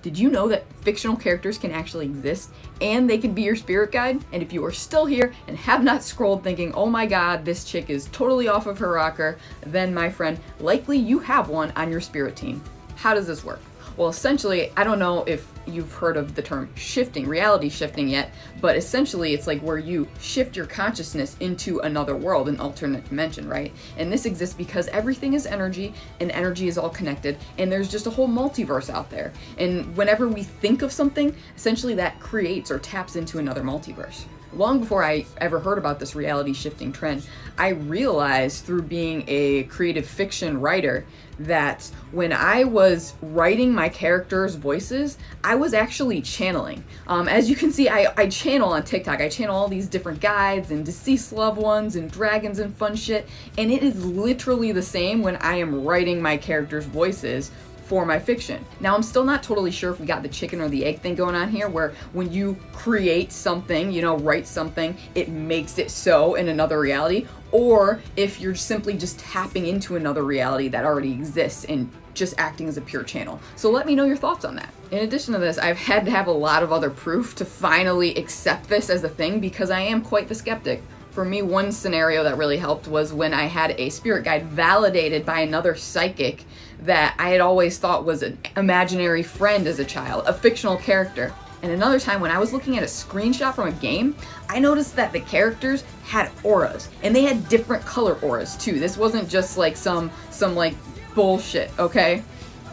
Did you know that fictional characters can actually exist and they can be your spirit guide? And if you are still here and have not scrolled thinking, oh my god, this chick is totally off of her rocker, then my friend, likely you have one on your spirit team. How does this work? Well, essentially, I don't know if you've heard of the term shifting, reality shifting yet, but essentially it's like where you shift your consciousness into another world, an alternate dimension, right? And this exists because everything is energy and energy is all connected, and there's just a whole multiverse out there. And whenever we think of something, essentially that creates or taps into another multiverse. Long before I ever heard about this reality shifting trend, I realized through being a creative fiction writer that when I was writing my characters' voices, I was actually channeling. As you can see, I channel on TikTok. I channel all these different guides and deceased loved ones and dragons and fun shit, and it is literally the same when I am writing my characters' voices for my fiction. Now, I'm still not totally sure if we got the chicken or the egg thing going on here, where when you create something, write something, it makes it so in another reality, or if you're simply just tapping into another reality that already exists and just acting as a pure channel. So let me know your thoughts on that. In addition to this, I've had to have a lot of other proof to finally accept this as a thing because I am quite the skeptic. For me, one scenario that really helped was when I had a spirit guide validated by another psychic that I had always thought was an imaginary friend as a child, a fictional character. And another time when I was looking at a screenshot from a game, I noticed that the characters had auras, and they had different color auras too. This wasn't just like some like bullshit, okay?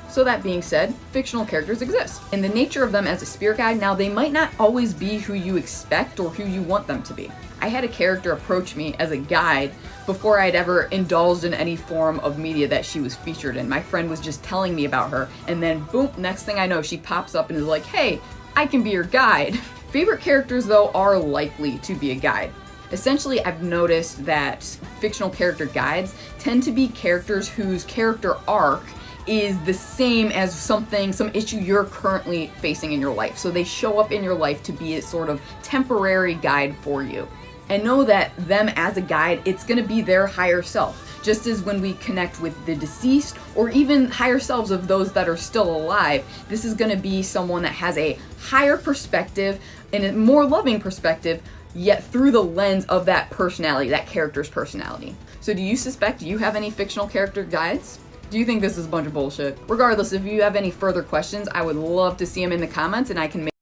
So that being said, fictional characters exist. And the nature of them as a spirit guide, now they might not always be who you expect or who you want them to be. I had a character approach me as a guide before I'd ever indulged in any form of media that she was featured in. My friend was just telling me about her, and then boom, next thing I know, she pops up and is like, hey, I can be your guide. Favorite characters, though, are likely to be a guide. Essentially, I've noticed that fictional character guides tend to be characters whose character arc is the same as some issue you're currently facing in your life. So they show up in your life to be a sort of temporary guide for you. And know that them as a guide, it's going to be their higher self. Just as when we connect with the deceased or even higher selves of those that are still alive, this is going to be someone that has a higher perspective and a more loving perspective, yet through the lens of that personality, that character's personality. So do you suspect you have any fictional character guides? Do you think this is a bunch of bullshit? Regardless, if you have any further questions, I would love to see them in the comments and I can make